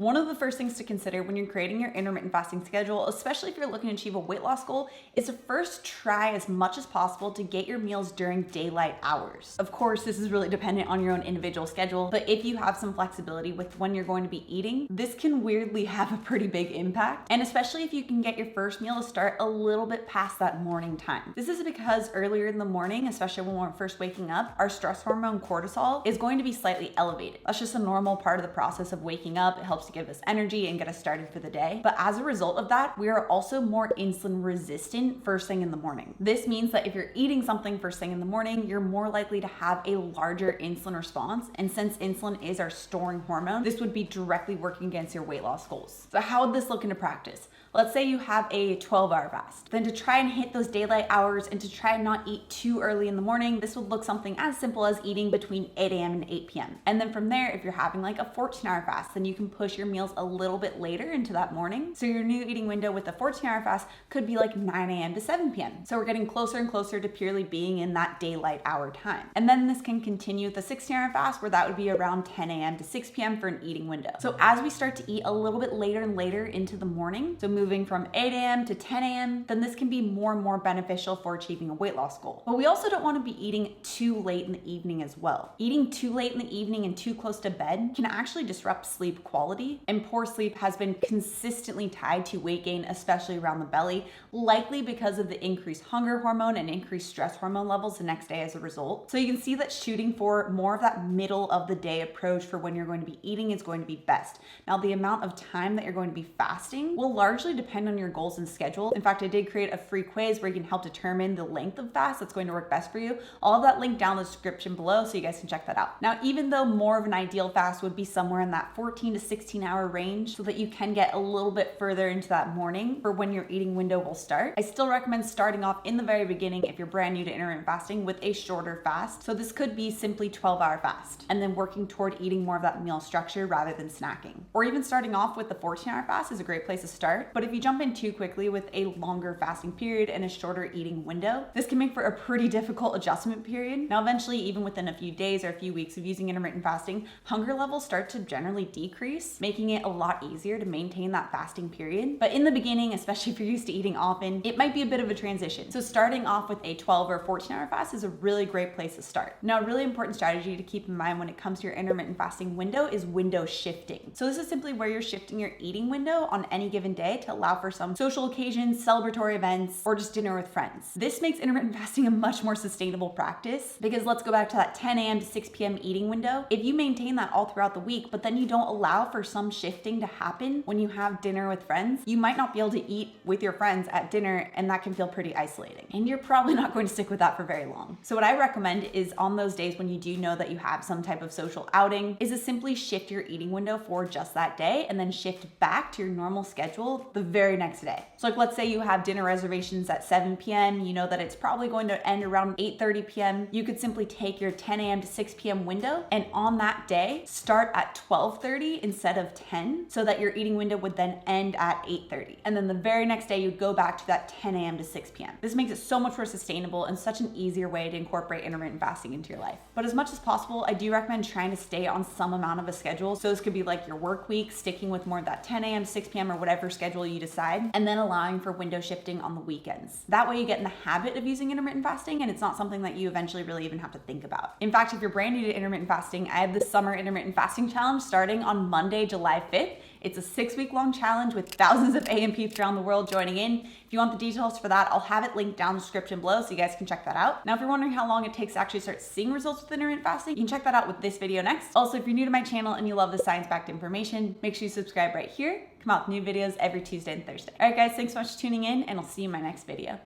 One of the first things to consider when you're creating your intermittent fasting schedule, especially if you're looking to achieve a weight loss goal, is to first try as much as possible to get your meals during daylight hours. Of course, this is really dependent on your own individual schedule, but if you have some flexibility with when you're going to be eating, this can weirdly have a pretty big impact, and especially if you can get your first meal to start a little bit past that morning time. This is because earlier in the morning, especially when we're first waking up, our stress hormone cortisol is going to be slightly elevated. That's just a normal part of the process of waking up. It helps to give us energy and get us started for the day. But as a result of that, we are also more insulin resistant first thing in the morning. This means that if you're eating something first thing in the morning, you're more likely to have a larger insulin response. And since insulin is our storing hormone, this would be directly working against your weight loss goals. So how would this look into practice? Let's say you have a 12-hour fast. Then to try and hit those daylight hours and to try and not eat too early in the morning, this would look something as simple as eating between 8 a.m. and 8 p.m. And then from there, if you're having like a 14-hour fast, then you can push your meals a little bit later into that morning. So your new eating window with a 14-hour fast could be like 9 a.m. to 7 p.m. So we're getting closer and closer to purely being in that daylight hour time. And then this can continue with the 16-hour fast, where that would be around 10 a.m. to 6 p.m. for an eating window. So as we start to eat a little bit later and later into the morning, so moving from 8 a.m. to 10 a.m., then this can be more and more beneficial for achieving a weight loss goal. But we also don't want to be eating too late in the evening as well. Eating too late in the evening and too close to bed can actually disrupt sleep quality, and poor sleep has been consistently tied to weight gain, especially around the belly, likely because of the increased hunger hormone and increased stress hormone levels the next day as a result. So you can see that shooting for more of that middle of the day approach for when you're going to be eating is going to be best. Now, the amount of time that you're going to be fasting will largely depend on your goals and schedule. In fact, I did create a free quiz where you can help determine the length of fast that's going to work best for you. All of that linked down in the description below, so you guys can check that out. Now, even though more of an ideal fast would be somewhere in that 14 to 16 hour range so that you can get a little bit further into that morning for when your eating window will start, I still recommend starting off in the very beginning if you're brand new to intermittent fasting with a shorter fast. So this could be simply 12-hour fast and then working toward eating more of that meal structure rather than snacking. Or even starting off with the 14-hour fast is a great place to start. But if you jump in too quickly with a longer fasting period and a shorter eating window, this can make for a pretty difficult adjustment period. Now, eventually, even within a few days or a few weeks of using intermittent fasting, hunger levels start to generally decrease, making it a lot easier to maintain that fasting period. But in the beginning, especially if you're used to eating often, it might be a bit of a transition. So starting off with a 12 or 14-hour fast is a really great place to start. Now, a really important strategy to keep in mind when it comes to your intermittent fasting window is window shifting. So this is simply where you're shifting your eating window on any given day to allow for some social occasions, celebratory events, or just dinner with friends. This makes intermittent fasting a much more sustainable practice because let's go back to that 10 a.m. to 6 p.m. eating window. If you maintain that all throughout the week, but then you don't allow for some shifting to happen when you have dinner with friends, you might not be able to eat with your friends at dinner, and that can feel pretty isolating. And you're probably not going to stick with that for very long. So what I recommend is on those days when you do know that you have some type of social outing is to simply shift your eating window for just that day and then shift back to your normal schedule the very next day. So like let's say you have dinner reservations at 7 p.m. You know that it's probably going to end around 8:30 p.m. You could simply take your 10 a.m. to 6 p.m. window and on that day start at 12:30 instead of 10 so that your eating window would then end at 8:30. And then the very next day you'd go back to that 10 a.m. to 6 p.m. This makes it so much more sustainable and such an easier way to incorporate intermittent fasting into your life. But as much as possible, I do recommend trying to stay on some amount of a schedule. So this could be like your work week, sticking with more of that 10 a.m. to 6 p.m. or whatever schedule you decide, and then allowing for window shifting on the weekends. That way you get in the habit of using intermittent fasting and it's not something that you eventually really even have to think about. In fact, if you're brand new to intermittent fasting, I have the summer intermittent fasting challenge starting on Monday, July 5th. It's a 6-week long challenge with thousands of AMPs around the world joining in. If you want the details for that, I'll have it linked down in the description below so you guys can check that out. Now, if you're wondering how long it takes to actually start seeing results with intermittent fasting, you can check that out with this video next. Also, if you're new to my channel and you love the science-backed information, make sure you subscribe right here. Come out with new videos every Tuesday and Thursday. All right, guys, thanks so much for tuning in, and I'll see you in my next video.